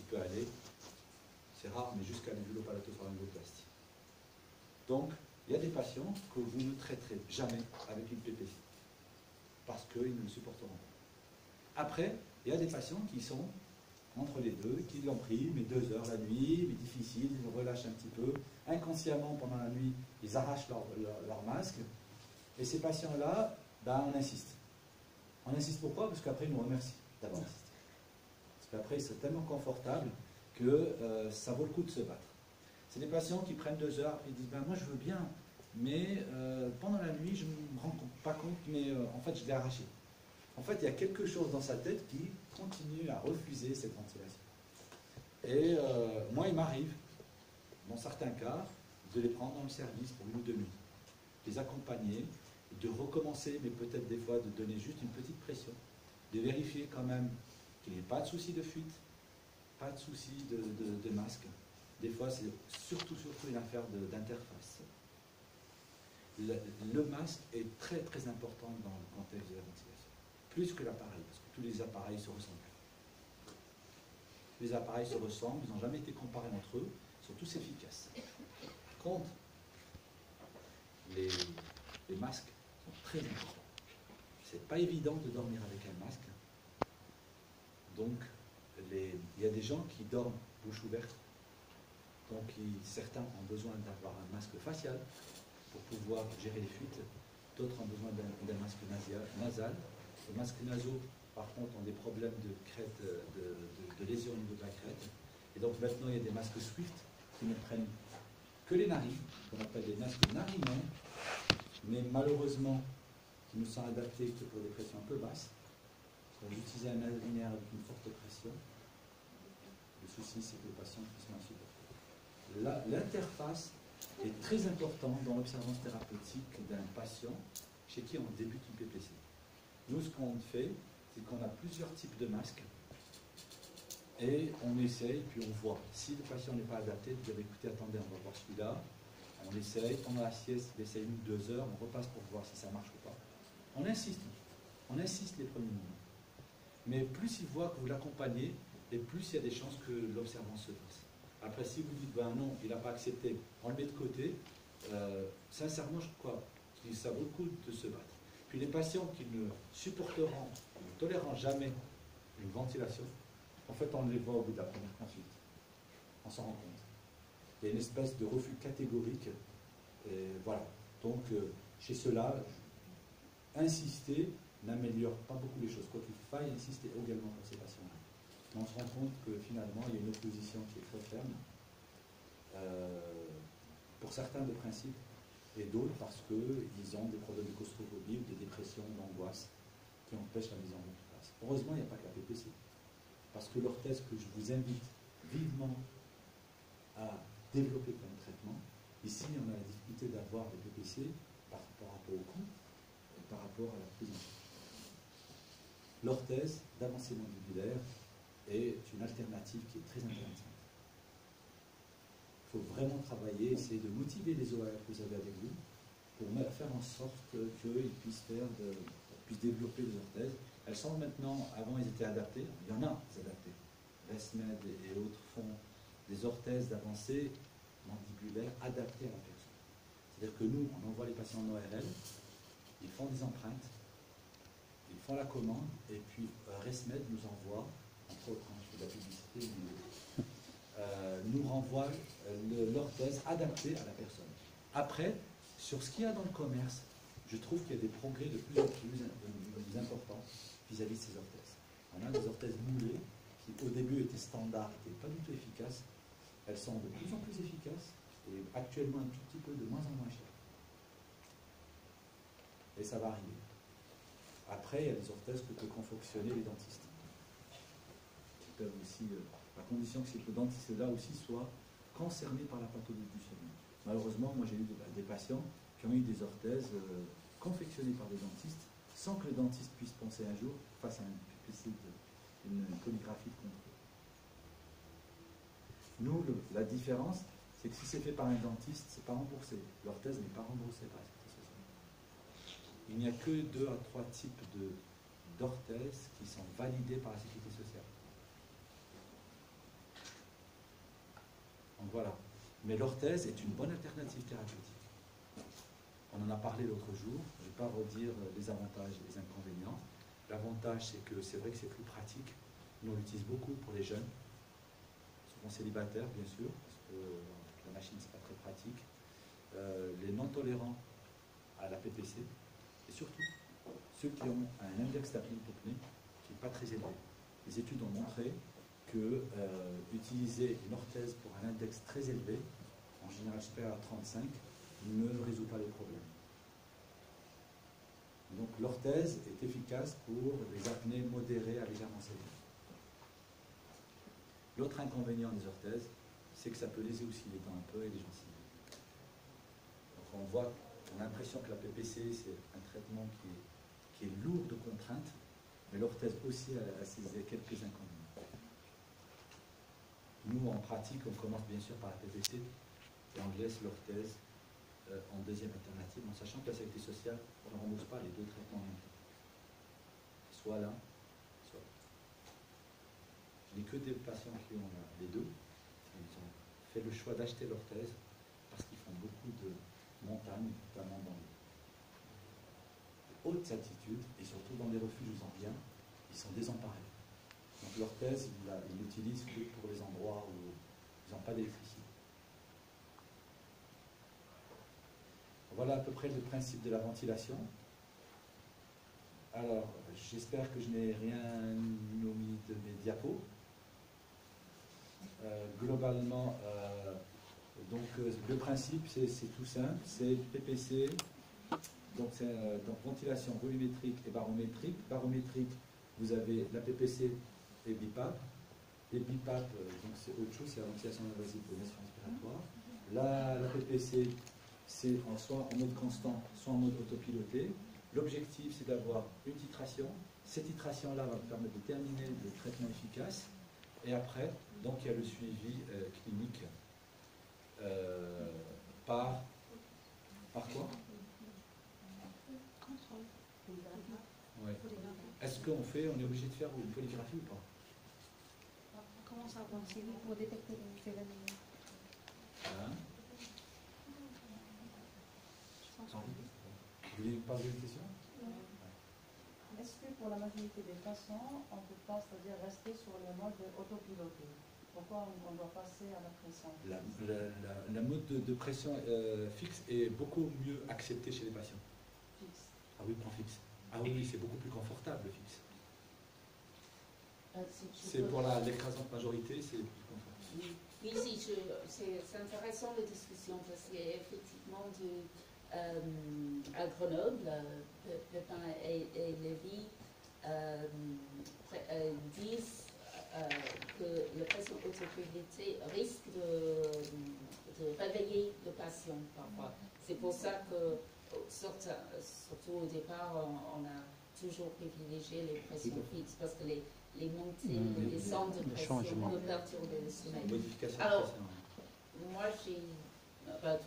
peut aller, c'est rare, mais jusqu'à l'uvulopalato-pharyngoplastie. Donc, il y a des patients que vous ne traiterez jamais avec une PPC, parce qu'ils ne le supporteront pas. Après, il y a des patients qui sont entre les deux, qui l'ont pris, mais 2 heures la nuit, mais difficile, ils le relâchent un petit peu. Inconsciemment, pendant la nuit, ils arrachent leur masque. Et ces patients-là, ben, on insiste. On insiste pourquoi? Parce qu'après, ils nous remercient d'avoir insisté. Parce qu'après, c'est tellement confortable que ça vaut le coup de se battre. C'est des patients qui prennent 2 heures, après ils disent, ben, moi je veux bien, mais pendant la nuit, je ne me rends pas compte, mais en fait, je l'ai arraché. En fait, il y a quelque chose dans sa tête qui continue à refuser cette ventilation. Et moi, il m'arrive, dans certains cas, de les prendre dans le service pour 1 ou 2 nuits, les accompagner, de recommencer, mais peut-être des fois de donner juste une petite pression, de vérifier quand même qu'il n'y ait pas de souci de fuite, pas de souci de masque. Des fois, c'est surtout une affaire d'interface. Le masque est très très important dans le contexte de la ventilation, plus que l'appareil, parce que tous les appareils se ressemblent. Les appareils se ressemblent, ils n'ont jamais été comparés entre eux, ils sont tous efficaces. Par contre, les masques sont très importants. C'est pas évident de dormir avec un masque. Donc, il y a des gens qui dorment bouche ouverte. Donc, certains ont besoin d'avoir un masque facial pour pouvoir gérer les fuites. D'autres ont besoin d'un masque nasal. Les masques nasaux, par contre, ont des problèmes de crête, de lésion au niveau de la crête. Et donc, maintenant, il y a des masques Swift qui ne prennent que les narines, qu'on appelle des masques narinaires, mais malheureusement, qui ne sont adaptés que pour des pressions un peu basses. Quand vous utilisez un narinaire avec une forte pression, le souci, c'est que le patient puisse m'insupporter. L'interface est très importante dans l'observance thérapeutique d'un patient chez qui on débute une PPC. Nous, ce qu'on fait, c'est qu'on a plusieurs types de masques et on essaye, puis on voit. Si le patient n'est pas adapté, vous avez écouté, attendez, on va voir celui-là. On essaye, pendant la sieste, on essaye 1 ou 2 heures, on repasse pour voir si ça marche ou pas. On insiste les premiers moments. Mais plus il voit que vous l'accompagnez, et plus il y a des chances que l'observance se fasse. Après, si vous dites, ben non, il n'a pas accepté, on le met de côté, sincèrement, je crois que ça vaut le coup de se battre. Puis les patients qui ne supporteront, ne toléreront jamais une ventilation, en fait, on les voit au bout de la première consulte. On s'en rend compte. Il y a une espèce de refus catégorique. Et voilà. Donc, chez ceux-là, insister n'améliore pas beaucoup les choses. Quoi qu'il faille insister également pour ces patients-là. Mais on se rend compte que finalement, il y a une opposition qui est très ferme. Pour certains de principe, et d'autres parce qu'ils ont des problèmes de claustrophobie, des dépressions, d'angoisse qui empêchent la mise en place. Heureusement, il n'y a pas que la PPC. Parce que l'orthèse que je vous invite vivement à développer comme traitement, ici, on a la difficulté d'avoir des PPC par rapport au coût et par rapport à la prise en charge. L'orthèse d'avancée mandibulaire est une alternative qui est très intéressante. Il faut vraiment travailler, essayer de motiver les ORL que vous avez avec vous pour faire en sorte qu'ils puissent développer les orthèses. Elles sont maintenant, avant ils étaient adaptées, il y en a des adaptés. ResMed et autres font des orthèses d'avancée mandibulaire adaptées à la personne. C'est-à-dire que nous, on envoie les patients en ORL, ils font des empreintes, ils font la commande, et puis ResMed nous envoie, entre autres, quand je fais de la publicité, nous renvoie l'orthèse adaptée à la personne. Après, sur ce qu'il y a dans le commerce, je trouve qu'il y a des progrès de plus en plus importants vis-à-vis de ces orthèses. On a des orthèses moulées qui au début étaient standards, n'étaient pas du tout efficaces. Elles sont de plus en plus efficaces et actuellement un tout petit peu de moins en moins chères. Et ça va arriver. Après, il y a des orthèses que peuvent confectionner les dentistes. Qui peuvent aussi, à condition que ce dentiste-là aussi soit concerné par la pathologie du sommeil. Malheureusement, moi j'ai eu des patients qui ont eu des orthèses confectionnées par des dentistes sans que le dentiste puisse penser un jour face à une polygraphie de contrôle. Nous, la différence, c'est que si c'est fait par un dentiste, c'est pas remboursé. L'orthèse n'est pas remboursée par la sécurité sociale. Il n'y a que 2 à 3 types d'orthèses qui sont validées par la sécurité sociale. Voilà. Mais l'orthèse est une bonne alternative thérapeutique. On en a parlé l'autre jour, je ne vais pas redire les avantages et les inconvénients. L'avantage, c'est que c'est vrai que c'est plus pratique. Nous, on l'utilise beaucoup pour les jeunes, souvent célibataires, bien sûr, parce que la machine, c'est pas très pratique. Les non-tolérants à la PPC, et surtout ceux qui ont un index d'apnée-hypopnée qui n'est pas très élevé. Les études ont montré que utiliser une orthèse pour un index très élevé, en général supérieur à 35, ne résout pas les problèmes. Donc l'orthèse est efficace pour les apnées modérées à légèrement sévères. L'autre inconvénient des orthèses, c'est que ça peut léser aussi les dents un peu et les gencives. Donc on a l'impression que la PPC, c'est un traitement qui est lourd de contraintes, mais l'orthèse aussi a quelques inconvénients. Nous, en pratique, on commence bien sûr par la PPC et on laisse l'orthèse en deuxième alternative, en sachant que la sécurité sociale ne rembourse pas les deux traitements en même temps. Soit l'un, soit l'autre. Je n'ai que des patients qui ont les deux. Ils ont fait le choix d'acheter l'orthèse parce qu'ils font beaucoup de montagnes, notamment dans les hautes altitudes et surtout dans les refuges en bien, ils sont désemparés. Donc l'orthèse, ils l'utilisent que pour les endroits où ils n'ont pas d'électricité. Voilà à peu près le principe de la ventilation. Alors, j'espère que je n'ai rien omis de mes diapos. Globalement, le principe, c'est tout simple, c'est PPC, donc ventilation volumétrique et barométrique. Barométrique, vous avez la PPC et BiPAP. Les BiPAP, donc c'est autre chose, c'est la ventilation invasive de l'insuffisance respiratoire. La PPC, c'est soit en mode constant, soit en mode autopiloté. L'objectif, c'est d'avoir une titration. Cette titration-là va vous permettre de terminer le traitement efficace. Et après, donc, il y a le suivi clinique par quoi? Contrôle. Ouais. Est-ce qu'on est obligé de faire une polygraphie ou pas? On commence à avoir si pour détecter les phénomènes. Hein? Vous voulez poser une question? Est-ce que pour la majorité des patients, on ne peut pas, c'est-à-dire rester sur le mode autopiloté? Pourquoi on doit passer à la pression? La mode de pression fixe est beaucoup mieux acceptée chez les patients. Fixe. Ah oui, plan fixe. Ah oui, c'est beaucoup plus confortable le fixe. C'est pour l'écrasante majorité, c'est plus confortable. Oui, c'est intéressant la discussion parce qu'effectivement, à Grenoble, Pépin et Lévy disent que la pression autopiloté risque de réveiller le patient parfois. C'est pour ça que, surtout au départ, on a toujours privilégié les pressions fixes parce que les montées, les descentes de pression peuvent perturber le sommeil. Alors, moi j'ai...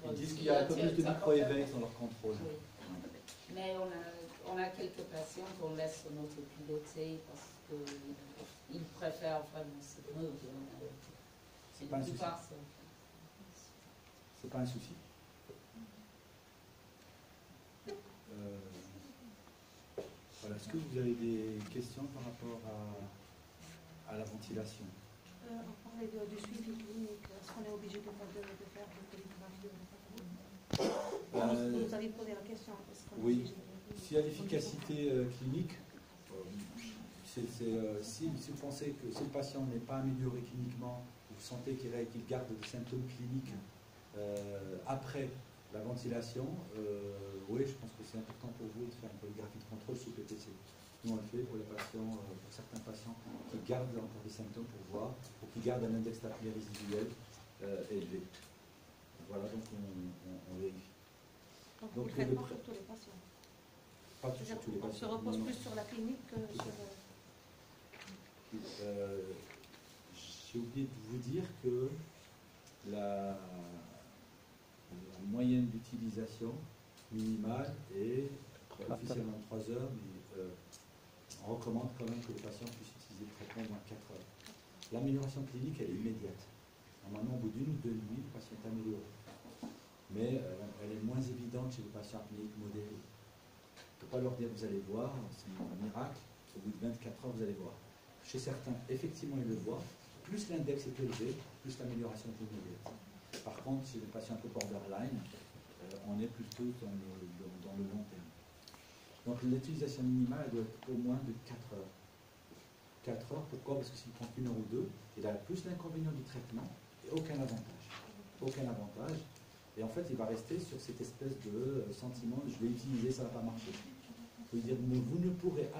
Ils disent qu'il y a un peu plus de micro-éveils dans leur contrôle. Oui. Mais on a quelques patients qu'on laisse en autopiloté parce qu'ils préfèrent vraiment ce mode. C'est pas un souci. C'est pas un souci. Voilà. Est-ce que vous avez des questions par rapport à la ventilation? On parlait du suivi clinique. Est-ce qu'on est obligé de faire de polygraphie? Vous avez posé la question. Oui. S'il y a l'efficacité clinique, si vous pensez que si le patient n'est pas amélioré cliniquement, vous sentez qu'il garde des symptômes cliniques après la ventilation, oui, je pense que c'est important pour vous de faire une polygraphie de contrôle sous PPC. Nous, on le fait pour les patients, pour certains patients qui gardent encore des symptômes pour voir, ou qui gardent un index d'apnée résiduel élevé. Voilà, donc on vérifie. Donc vous ne faites pas pour tous les patients? Pas sur tous les patients. On se repose plus sur la clinique que sur... J'ai oublié de vous dire que la moyenne d'utilisation minimale est officiellement 3 heures, mais on recommande quand même que le patient puisse utiliser le traitement au moins 4 heures. L'amélioration clinique, elle est immédiate. Normalement, au bout d'une ou deux nuits, le patient est amélioré. Mais elle est moins évidente chez les patients apnéiques modérés. On ne peut pas leur dire vous allez voir, c'est un miracle, au bout de 24 heures vous allez voir. Chez certains, effectivement, ils le voient. Plus l'index est élevé, plus l'amélioration est immédiate. Par contre, chez les patients un peu borderline, on est plutôt dans le long terme. Donc l'utilisation minimale doit être au moins de 4 heures. 4 heures, pourquoi? Parce que s'il prend 1 heure ou 2, il a plus d'inconvénients du traitement et aucun avantage. Aucun avantage. Et en fait, il va rester sur cette espèce de sentiment je vais utiliser, ça ne va pas marcher. Vous ne pourrez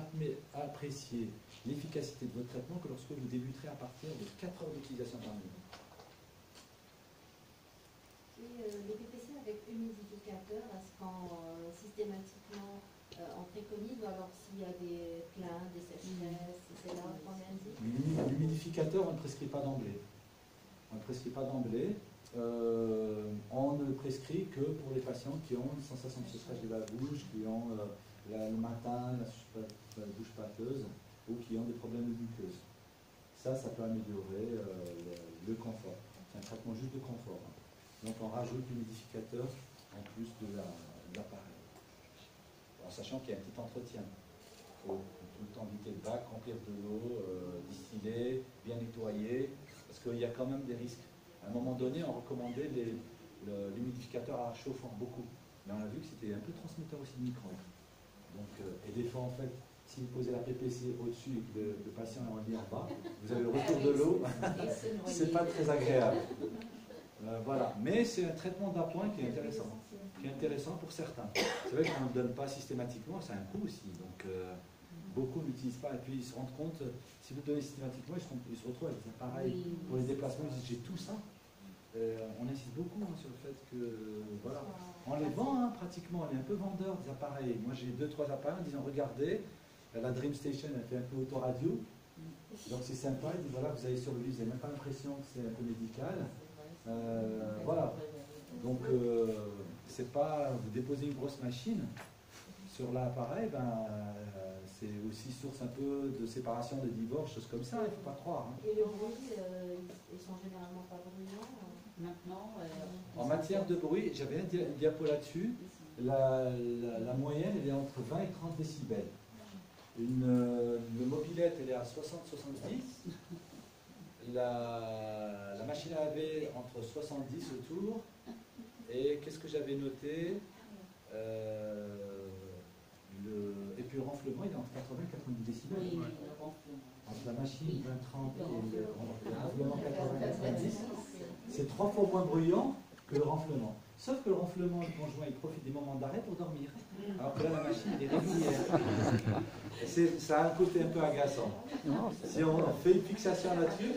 apprécier l'efficacité de votre traitement que lorsque vous débuterez à partir de 4 heures d'utilisation par minute. Et les PPC avec humidificateur, est-ce qu'en systématiquement on préconise, ou alors s'il y a des plaintes, des sécheresses, c'est là qu'on indique? L'humidificateur, on ne prescrit pas d'emblée. On ne prescrit pas d'emblée. On ne le prescrit que pour les patients qui ont une sensation de sécheresse de la bouche, qui ont le matin la bouche pâteuse ou qui ont des problèmes de muqueuse. Ça peut améliorer le confort. C'est un traitement juste de confort. Donc on rajoute l'humidificateur en plus de l'appareil. En sachant qu'il y a un petit entretien. Il faut tout le temps vider le bac, remplir de l'eau, distiller, bien nettoyer, parce qu'il y a quand même des risques. À un moment donné, on recommandait l'humidificateur à chauffant beaucoup. Mais on a vu que c'était un peu transmetteur aussi de microbes. Donc, et des fois, en fait, si vous posez la PPC au-dessus et que le patient est en lit en bas, vous avez le retour de l'eau, c'est pas très agréable. Voilà. Mais c'est un traitement d'appoint qui est intéressant. Qui est intéressant pour certains. C'est vrai qu'on ne le donne pas systématiquement, c'est un coût aussi. Donc, beaucoup n'utilisent pas. Et puis, ils se rendent compte, si vous le donnez systématiquement, ils se retrouvent avec des appareils pour les déplacements. Ils disent, j'ai tout ça. On insiste beaucoup sur le fait que, voilà, on les vend pratiquement, on est un peu vendeur des appareils. Moi j'ai 2-3 appareils en disant regardez, la Dream Station elle fait un peu autoradio, donc c'est sympa, il dit voilà, vous avez sur le lit, vous n'avez même pas l'impression que c'est un peu médical. Voilà, donc c'est pas, vous déposez une grosse machine sur l'appareil, c'est aussi source un peu de séparation, de divorce, choses comme ça, il ne faut pas croire. Et le bruit, ils sont généralement pas bruyants? Maintenant, en matière de bruit, j'avais un diapo là-dessus. La moyenne, elle est entre 20 et 30 décibels. Le mobilette, elle est à 60-70. La machine à laver, entre 70 autour. Et qu'est-ce que j'avais noté? Et puis le renflement, il est entre 80 et 90 décibels. oui, le renflement. Entre la machine 20-30 et le renflement 80-90. C'est 3 fois moins bruyant que le renflement. Sauf que le renflement, le conjoint, il profite des moments d'arrêt pour dormir. Alors que là, la machine, elle est régulière. Ça a un côté un peu agaçant. Si on fait une fixation là-dessus,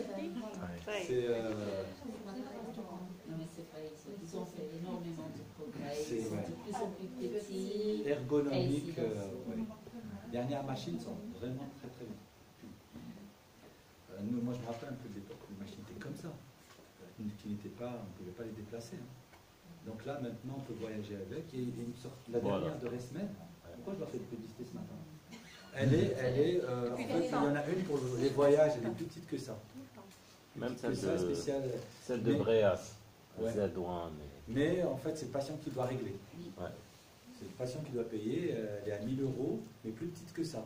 c'est... Non, mais c'est vrai, ils ont fait énormément de progrès. C'est Ils sont vrai. de plus en plus petits. ergonomiques. Oui. Les dernières machines sont vraiment très très bien. Moi, je me rappelle un peu de l'époque où les machines étaient comme ça. Qui n'étaient pas, on ne pouvait pas les déplacer. Donc là, maintenant, on peut voyager avec. Et une sorte, la dernière de Resmed, pourquoi je leur fais de publicité ce matin? Elle est en fait, il y en a une pour les voyages, elle est plus petite que ça. Même Celle de Bréas, Ouais. Z1. Mais en fait, c'est le patient qui doit régler. Ouais. C'est le patient qui doit payer, elle est à 1000 €, mais plus petite que ça.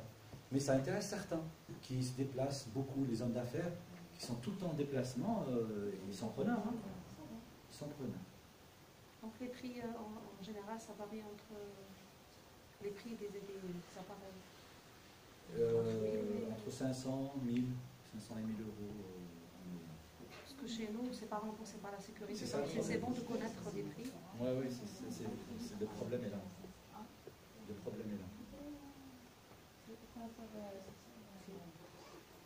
Mais ça intéresse certains qui se déplacent beaucoup, les hommes d'affaires, qui sont tout le temps en déplacement, ils sont preneurs. Ils sont preneurs. Donc les prix en général, ça varie entre les prix des appareils. Entre 500, 1000, 500 et 1000 €. Parce que chez nous, c'est pas remboursé par la sécurité. C'est ça, le problème. C'est bon de connaître des prix. Oui, le problème est là. Le problème est là.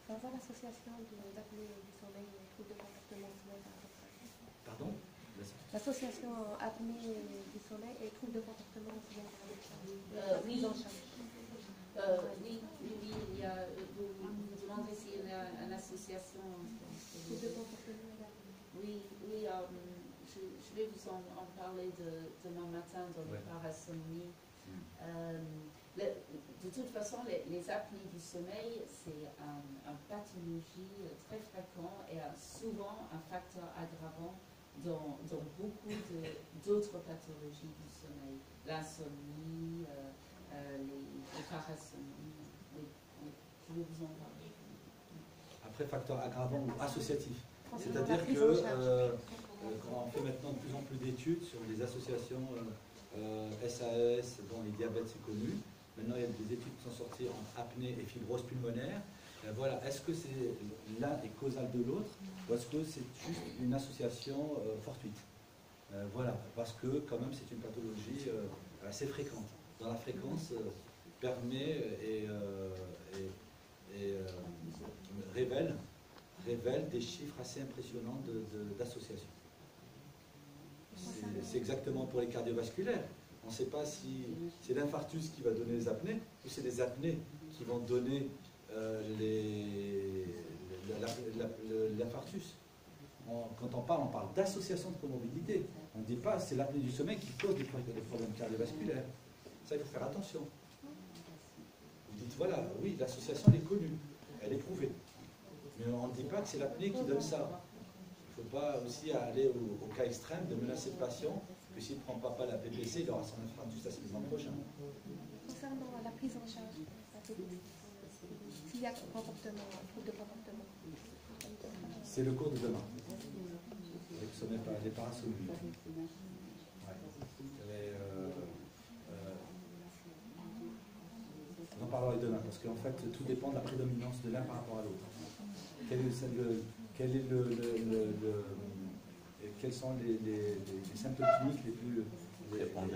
Par rapport à l'association d'apnée du sommeil et troubles de comportement Pardon? L'association apnée du sommeil et troubles de comportement Oui. prise en charge. Oui, il y a, vous demandez s'il y a une association. Troubles de comportement. Oui, je vais vous en parler demain matin dans les parasomnies. De toute façon, les apnées du sommeil, c'est une pathologie très fréquente et souvent un facteur aggravant dans beaucoup d'autres pathologies du sommeil. L'insomnie, les parasomnies. Oui, je vais vous en parler. Après, facteur aggravant ou associatif. C'est-à-dire que quand on fait maintenant de plus en plus d'études sur les associations SAS, dont les diabètes c'est connu, maintenant il y a des études qui sont sorties en apnée et fibrose pulmonaire. Voilà, est-ce que c'est l'un est causal de l'autre ou est-ce que c'est juste une association fortuite? Voilà, parce que quand même c'est une pathologie assez fréquente. Dans la fréquence permet et révèle des chiffres assez impressionnants d'associations. C'est exactement pour les cardiovasculaires. On ne sait pas si c'est l'infarctus qui va donner les apnées ou c'est les apnées qui vont donner l'infarctus. Quand on parle d'association de comorbidité. On ne dit pas c'est l'apnée du sommeil qui cause des problèmes cardiovasculaires. Ça, il faut faire attention. Vous dites, voilà, oui, l'association elle est connue, elle est prouvée. Mais on ne dit pas que c'est l'apnée qui donne ça. Il ne faut pas aussi aller au cas extrême de menacer le patient que s'il ne prend pas la PPC, il aura son infarctus l'an prochain. Concernant la prise en charge, s'il y a un trouble de comportement. C'est le cours de demain. Avec les parasomnies. On en parlera demain, parce qu'en fait, tout dépend de la prédominance de l'un par rapport à l'autre. Quels sont les symptômes cliniques les plus frappants.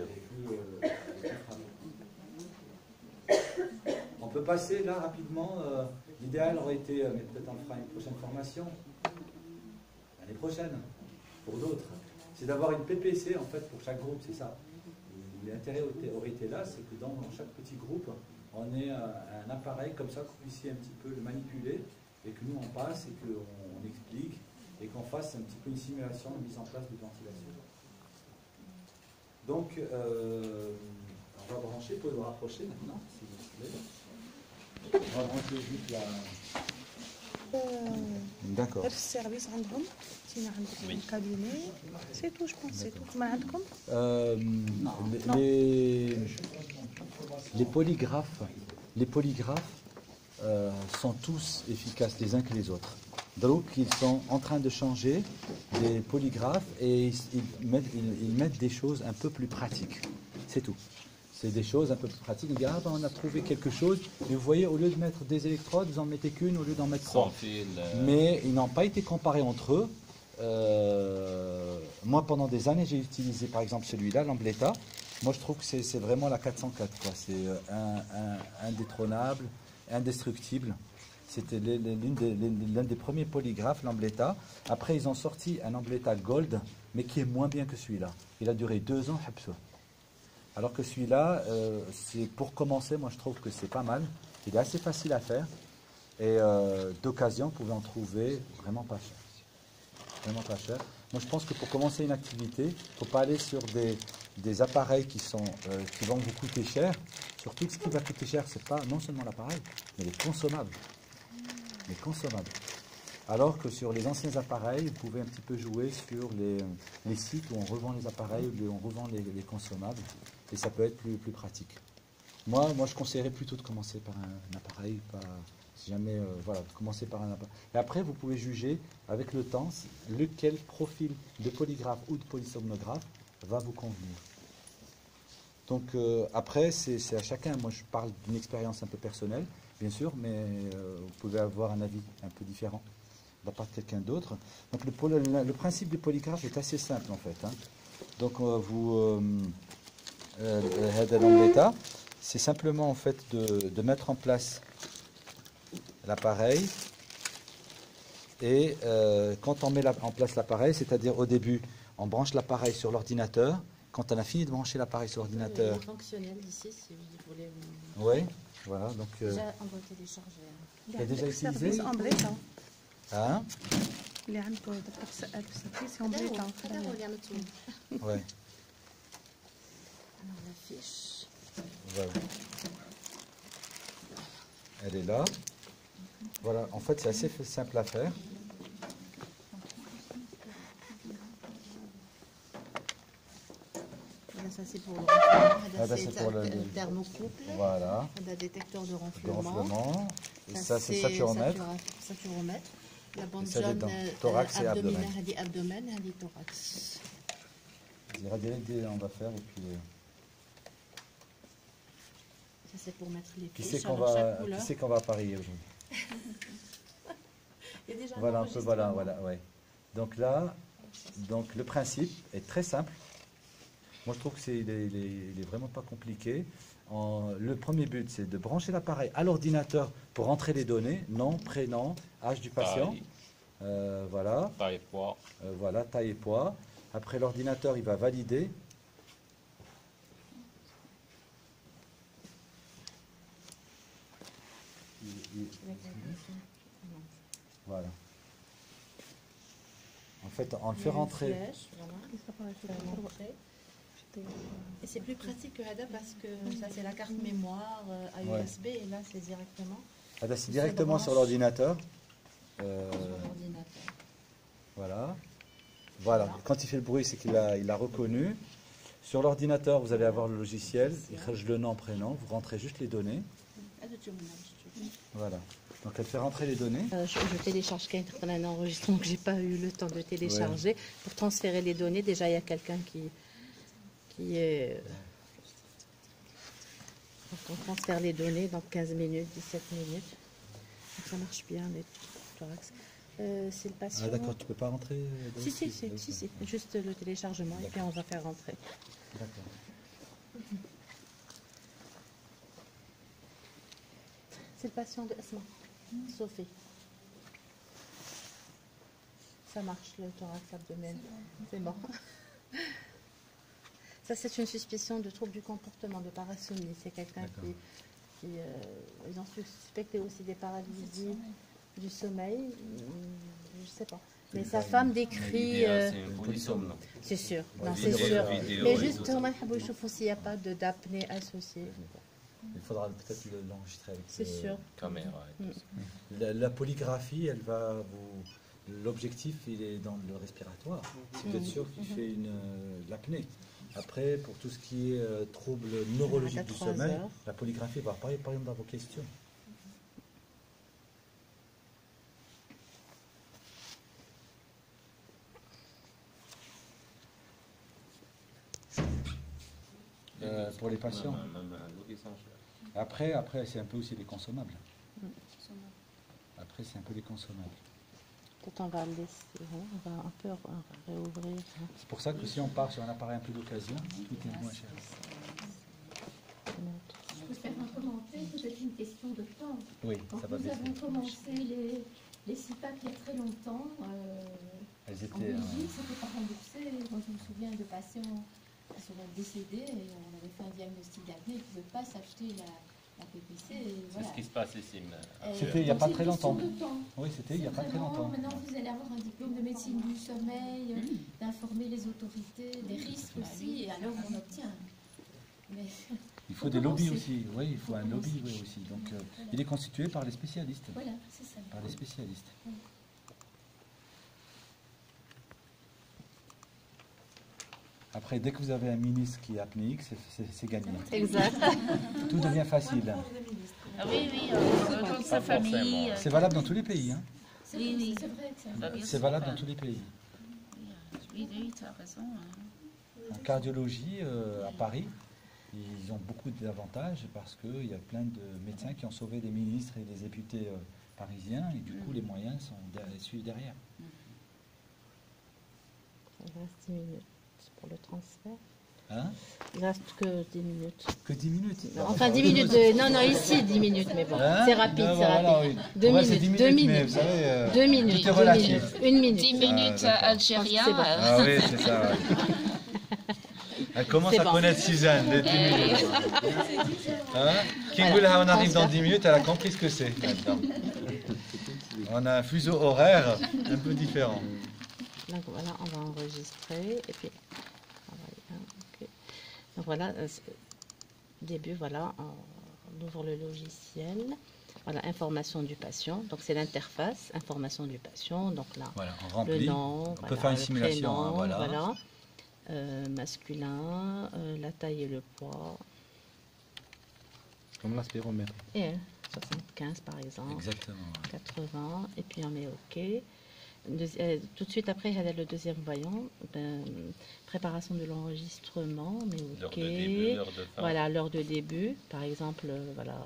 On peut passer là rapidement. L'idéal aurait été, mais peut-être on fera une prochaine formation, l'année prochaine, pour d'autres, c'est d'avoir une PPC en fait pour chaque groupe, c'est ça. L'intérêt aurait été là, c'est que dans chaque petit groupe, on ait un appareil comme ça, que vous puissiez un petit peu le manipuler, et que nous on passe, et qu'on explique, et qu'on fasse un petit peu une simulation de mise en place de ventilation. Donc, on va brancher, vous pouvez vous rapprocher maintenant, si vous voulez. On va brancher juste la... D'accord. service عندهم un cabinet, c'est tout, je pense, c'est tout. Les polygraphes sont tous efficaces les uns que les autres. Donc ils sont en train de changer des polygraphes et ils mettent des choses un peu plus pratiques. C'est tout. C'est des choses un peu plus pratiques. Ils disent, ah ben on a trouvé quelque chose. Et vous voyez, au lieu de mettre des électrodes, vous en mettez qu'une au lieu d'en mettre 3. Mais ils n'ont pas été comparés entre eux. Moi, pendant des années, j'ai utilisé par exemple celui-là, l'Ambleta. Moi, je trouve que c'est vraiment la 404. C'est indétrônable, indestructible. C'était l'un des premiers polygraphes, l'Ambleta. Après, ils ont sorti un Ambleta Gold, mais qui est moins bien que celui-là. Il a duré 2 ans, alors que celui-là, c'est pour commencer, moi je trouve que c'est pas mal. Il est assez facile à faire. Et d'occasion, vous pouvez en trouver vraiment pas cher. Vraiment pas cher. Moi je pense que pour commencer une activité, il ne faut pas aller sur des appareils qui vont vous coûter cher. Surtout que ce qui va coûter cher, c'est pas non seulement l'appareil, mais les consommables. Les consommables. Alors que sur les anciens appareils, vous pouvez un petit peu jouer sur les sites où on revend les appareils, où on revend les consommables. Et ça peut être plus pratique. Moi, je conseillerais plutôt de commencer par un appareil, si jamais, voilà, commencer par un appareil. Et après, vous pouvez juger avec le temps lequel profil de polygraphe ou de polysomnographe va vous convenir. Donc après, c'est à chacun. Moi, je parle d'une expérience un peu personnelle, bien sûr, mais vous pouvez avoir un avis un peu différent de la part de quelqu'un d'autre. Donc le principe du polygraphe est assez simple en fait. Hein. Donc c'est simplement en fait de mettre en place l'appareil et quand on met en place l'appareil, c'est-à-dire au début on branche l'appareil sur l'ordinateur, quand on a fini de brancher l'appareil sur l'ordinateur... fonctionnel ici si vous voulez... Oui, voilà, donc... Déjà on va télécharger. Il a déjà utilisé hein? اللي عنده دكتور سيرفيس أمبليتا. Ouais. Alors la fiche. Voilà. Elle est là. Voilà, en fait, c'est assez simple à faire. Ça c'est pour le ronflement. Ah, ben, c'est pour le thermocouple. Voilà, On a détecteur de le ronflement. gonflement. Et ça, c'est saturomètre. Saturomètre. La bande Et ça, jaune, dedans. Thorax et abdomen. abdominale, elle dit abdomen, elle dit thorax. Il y aura des on va faire. Et puis, Ça c'est pour mettre les qui fiches. c'est qu'on Alors, chaque va, couleur. qui c'est qu'on va parier aujourd'hui? Il y a déjà Voilà un peu, voilà, enregistrement. ouais. Donc là, donc le principe est très simple. Moi, je trouve que il est vraiment pas compliqué. Le premier but, c'est de brancher l'appareil à l'ordinateur pour entrer les données, nom, prénom, âge du patient. Voilà. Taille et poids. Voilà, taille et poids. Après, l'ordinateur, il va valider. Voilà. En fait, on le fait rentrer. Flèche, voilà. Et c'est plus pratique que Hada parce que ça c'est la carte mémoire à Ouais. USB et là c'est directement Ah, là, c'est directement sur l'ordinateur. sur l'ordinateur. Voilà. Voilà. Quand il fait le bruit, c'est qu'il a reconnu. Sur l'ordinateur, vous allez avoir le logiciel. Il cherche le nom, prénom. Vous rentrez juste les données. Voilà. Donc, elle fait rentrer les données. Je télécharge un enregistrement que j'ai pas eu le temps de télécharger pour transférer les données. Déjà, il y a quelqu'un qui est... Donc, on transfère les données dans 15 minutes, 17 minutes. Donc, ça marche bien, les thorax. C'est le patient. Ah, d'accord, tu peux pas rentrer Si. Juste le téléchargement et puis on va faire rentrer. D'accord. C'est le patient de Asma, Sophie. Ça marche, le thorax abdomen. C'est bon. Ça, c'est une suspicion de trouble du comportement, de parasomnie. C'est quelqu'un qui ils ont suspecté aussi des paralysies du sommeil. Je ne sais pas. Mais sa femme décrit... C'est un polysome, non? c'est sûr, non, Vidéo, c'est sûr. vidéo Mais et juste, tout. on va chercher s'il n'y a pas d'apnée associée. Il faudra peut-être l'enregistrer avec C'est sûr. Caméra et tout ça. La polygraphie, elle va vous. L'objectif, il est dans le respiratoire. Si vous êtes sûr qu'il fait l'apnée. Après, pour tout ce qui est troubles neurologiques du 3 sommeil, heures. la polygraphie va apparaître par exemple dans vos questions. Pour les patients. Après c'est un peu aussi les consommables. Après, c'est un peu les consommables. Peut-être on va le laisser, on va un peu réouvrir. C'est pour ça que si on part sur un appareil un peu d'occasion, tout est moins cher. Je peux faire un commentaire, peut-être une question de temps. Oui, Quand ça va nous baisser. avons commencé les CIPAP il y a très longtemps, Elles en étaient. Belgique, c'était pas remboursé. Moi, je me souviens de patients qui sont décédés et on avait fait un diagnostic d'apnée, ils ne pouvaient pas s'acheter la PPC. Et C'est voilà. ce qui se passe ici. C'était il n'y a Donc, pas c'est très une question longtemps. de temps. Oui, c'était il n'y a C'est pas très vraiment, longtemps. Maintenant, vous allez avoir un diplôme de médecine du sommeil, d'informer les autorités des risques aussi, et alors on obtient. Mais Il faut des lobbies aussi. Oui, il faut un lobby aussi. Donc, il est constitué par les spécialistes. voilà, c'est ça. Par les spécialistes. Après, dès que vous avez un ministre qui est apnéique, c'est gagné. Exact. Tout devient facile. Ah oui, dans sa famille. C'est valable dans tous les pays. Hein. C'est Oui, oui. c'est vrai que ça. Bah, bien C'est sûr. valable dans tous les pays. Oui, tu as raison. Hein. En cardiologie, à Paris, ils ont beaucoup d'avantages parce qu'il y a plein de médecins qui ont sauvé des ministres et des députés parisiens et du coup les moyens suivent derrière. Il reste 10 minutes pour le transfert. Hein? Il reste que 10 minutes. Que 10 minutes. Enfin, 10 minutes de... Non, ici, 10 minutes, mais bon. Hein? C'est rapide, Non, c'est voilà, rapide. oui. 2 Ouais, c'est minutes, 10 2 minutes, mais minutes. vous savez, 2 minutes, tout est 2 relatif. minutes, 1 minute. 10 minutes d'accord. Algérien. C'est bon. Ah oui, c'est ça. Ouais. Elle commence C'est à bon. connaître Suzanne, les 10 minutes. Hein? Kingoula, on arrive dans 10 minutes, elle a compris ce que c'est. maintenant. On a un fuseau horaire un peu différent. Donc voilà, on va enregistrer et puis ok. Donc voilà, début, voilà, on ouvre le logiciel. Voilà, information du patient. Donc c'est l'interface, information du patient. Donc là, Voilà, on remplit. le nom, On voilà, peut faire une le simulation. prénom, Hein, voilà. Masculin, la taille et le poids. Comme l'aspiromètre. Et 75 par exemple. Exactement. 80, et puis on met OK. Tout de suite après, il y a le deuxième voyant, préparation de l'enregistrement, mais L'heure OK. de début, l'heure de fin. Voilà, l'heure de début, par exemple, voilà.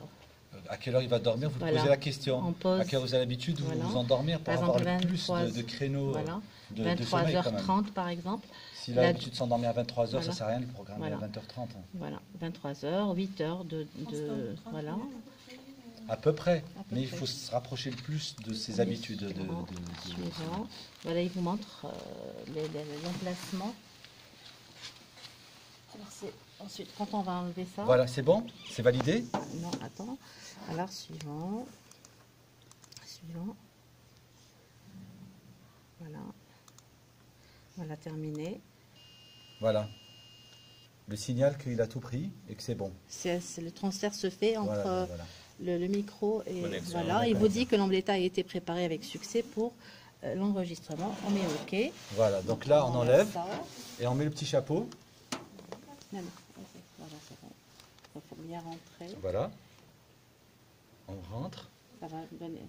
À quelle heure il va dormir? Vous Voilà. posez la question. On pose, à quelle heure vous avez l'habitude de voilà. vous endormir pour Par avoir exemple, le plus 23, de créneaux voilà. de sommeil quand même. 23h30 par exemple. S'il a l'habitude de s'endormir à 23h, Voilà. ça ne sert à rien de le programmer Voilà. à 20h30. Voilà, 23h, 8h voilà. À peu près. À peu Mais il près. faut se rapprocher le plus de ses habitudes. Suivant. Voilà, il vous montre l'emplacement. Alors c'est ensuite quand on va enlever ça. Voilà, c'est bon? C'est validé? Non, attends. Alors suivant. Voilà. Voilà, terminé. Voilà. Le signal qu'il a tout pris et que c'est bon. Le transfert se fait entre Voilà. le micro et Connexion. voilà. Il vous dit que l'ombléta a été préparé avec succès pour l'enregistrement. On met OK. Voilà, donc là on enlève ça. et on met le petit chapeau. Non, ok, voilà, c'est bon. Il faut bien rentrer. Voilà. On rentre. Ça va donner.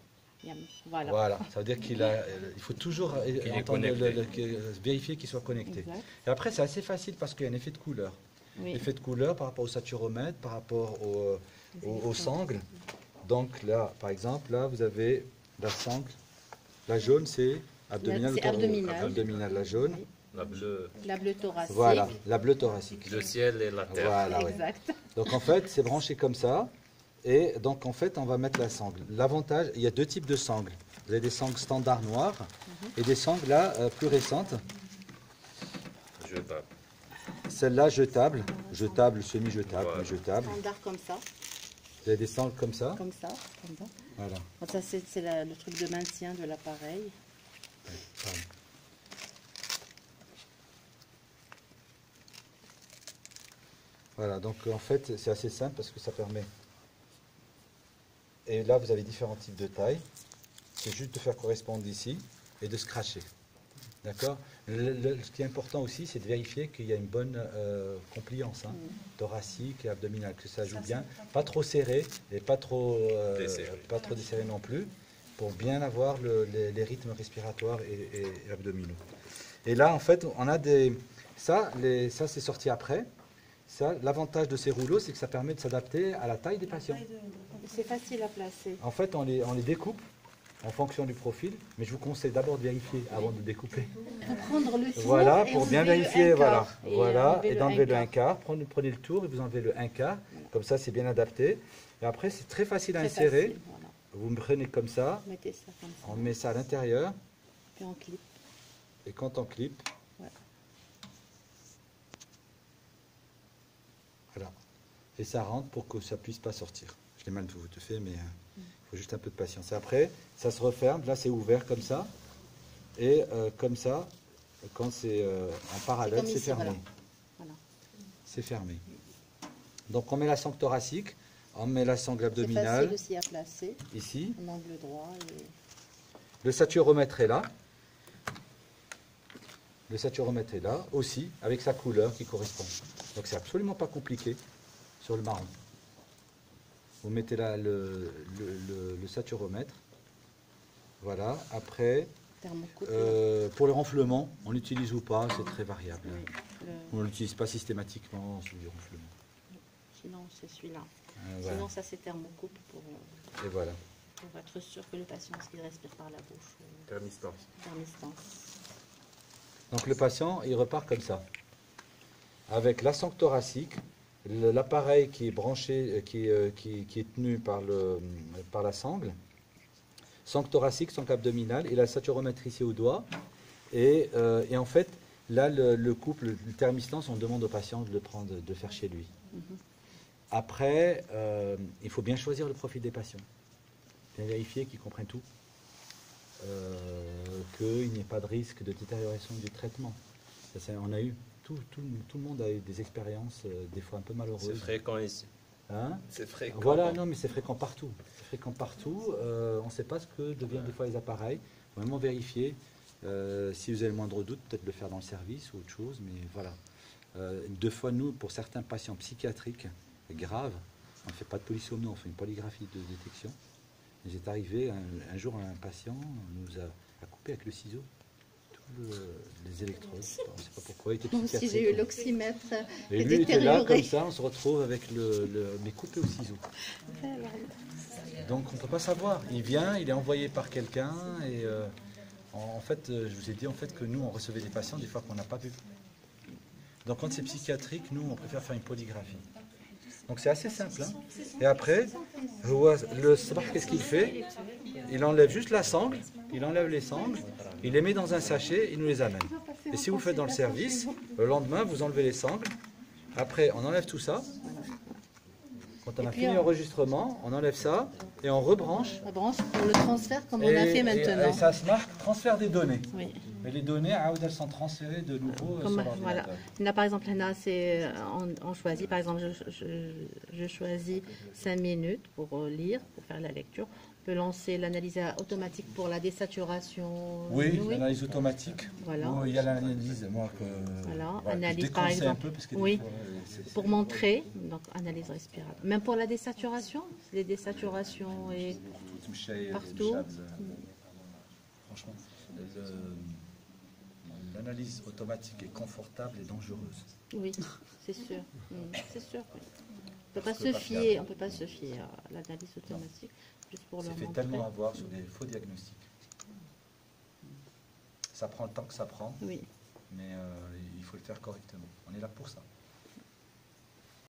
Voilà. Voilà, ça veut dire il faut toujours est entendre connecté. vérifier qu'il soit connecté. Exact. Et après, c'est assez facile parce qu'il y a un effet de couleur. Oui. Effet de couleur par rapport au saturomètre, par rapport au sangle. Donc là, par exemple, là, vous avez la sangle. La jaune, c'est abdominale. C'est abdominal. Abdominale, la jaune. Oui. La bleue, La bleue thoracique. Voilà, la bleue thoracique. le ciel et la terre. Voilà, oui. Exact. Donc en fait, c'est branché comme ça. Et donc en fait, on va mettre la sangle. L'avantage, il y a deux types de sangles. Vous avez des sangles standards noires et des sangles là plus récentes. Je tape. Celle-là jetable, semi-jetable, Voilà. jetable. Standard comme ça. Vous avez des sangles comme ça. Comme ça. Comme ça. Voilà. Donc ça, c'est le truc de maintien de l'appareil. Pardon. Voilà, donc en fait, c'est assez simple parce que ça permet. Et là, vous avez différents types de tailles. C'est juste de faire correspondre ici et de scratcher. D'accord? Ce qui est important aussi, c'est de vérifier qu'il y a une bonne compliance, hein, thoracique et abdominale, que ça joue bien. Pas trop serré et pas trop desserré non plus, pour bien avoir les rythmes respiratoires et abdominaux. Et là, en fait, on a des. Ça c'est sorti après. Ça, l'avantage de ces rouleaux, c'est que ça permet de s'adapter à la taille des patients. C'est facile à placer. En fait, on les découpe en fonction du profil, mais je vous conseille d'abord de vérifier avant de découper. Pour prendre le tour. Voilà, et pour bien enlever le vérifier, un voilà. quart. Voilà, et d'enlever le 1 quart. quart. Prenez le tour et vous enlevez le 1 quart. Comme ça, c'est bien adapté. Et après, c'est très facile à Très insérer. facile, voilà. Vous me prenez comme ça, Mettez ça comme ça. on met ça à l'intérieur, Puis on clip. et quand on clip, Ouais. voilà. Et ça rentre pour que ça puisse pas sortir. Je l'ai mal tout fait, mais il faut juste un peu de patience. Et après, ça se referme. Là, c'est ouvert comme ça. Et comme ça, quand c'est en parallèle, comme c'est ici, fermé. voilà. Voilà. C'est fermé. Donc on met la sangle thoracique, on met la sangle C'est abdominale facile aussi à placer. ici. En angle droit. Et... Le saturomètre est là. Le saturomètre est là aussi, avec sa couleur qui correspond. Donc c'est absolument pas compliqué sur le marron. Vous mettez là le saturomètre. Voilà. Après, Thermocoupe. pour le renflement, on l'utilise ou pas, c'est très variable. Oui, On ne l'utilise pas systématiquement sur du renflement. Sinon, c'est celui-là. Voilà. Sinon, ça, c'est thermocoupe pour Et voilà. être sûr que le patient il respire par la bouche. Thermistor. Thermistance. Donc le patient, il repart comme ça, avec la sangle thoracique, l'appareil qui est branché, qui est tenu par la sangle, sangle thoracique, sangle abdominale, et la saturomètre ici au doigt. Et en fait, là, le couple, le thermistance, on demande au patient de le prendre, de le faire chez lui. Après, il faut bien choisir le profil des patients, bien vérifier qu'ils comprennent tout. Qu'il n'y ait pas de risque de détérioration du traitement. On a eu, tout le monde a eu des expériences des fois un peu malheureuses. C'est fréquent ici. Hein? C'est fréquent. Voilà, non, mais c'est fréquent partout. C'est fréquent partout. On ne sait pas ce que deviennent des fois les appareils. Il faut vraiment vérifier. Si vous avez le moindre doute, peut-être le faire dans le service ou autre chose. Mais voilà. 2 fois, nous, pour certains patients psychiatriques graves, on ne fait pas de polysomnie, on fait une polygraphie de détection. Il est arrivé un jour un patient nous a coupé avec le ciseau les électrodes. On ne sait pas pourquoi. Il était Moi aussi, j'ai eu l'oxymètre et lui était là comme détérioré. ça, on se retrouve avec mais coupé au ciseau. Donc on ne peut pas savoir. Il vient, il est envoyé par quelqu'un et en fait, je vous ai dit en fait que nous on recevait des patients des fois qu'on n'a pas vu. Donc quand c'est psychiatrique, nous on préfère faire une polygraphie. Donc c'est assez simple. Hein. Et après, le sabah, qu'est-ce qu'il fait? Il enlève juste la sangle, il enlève les sangles, il les met dans un sachet, il nous les amène. Et si vous faites dans le service, le lendemain vous enlevez les sangles. Après on enlève tout ça. Quand on a fini l'enregistrement, on enlève ça et on rebranche. La branche pour le transfert comme on a fait maintenant. Et ça se marque transfert des données. Oui. Mais les données, elles sont transférées de nouveau sur l'ordinateur. Voilà. Là, par exemple, là, on choisit, par exemple, je choisis 5 minutes pour lire, pour faire la lecture. On peut lancer l'analyse automatique pour la désaturation. Oui, l'analyse automatique. Voilà. Il y a l'analyse, moi, que voilà. ouais, Analyse, je par exemple. un peu parce que oui. des fois, pour montrer, donc analyse respiratoire. Même pour la désaturation, les désaturations et partout. Franchement, l'analyse automatique est confortable et dangereuse. Oui, c'est sûr. C'est sûr. Oui. On ne peut pas se fier à l'analyse automatique juste pour leur montrer. Ça fait tellement avoir sur des faux diagnostics. Ça prend le temps que ça prend, oui. mais il faut le faire correctement. On est là pour ça.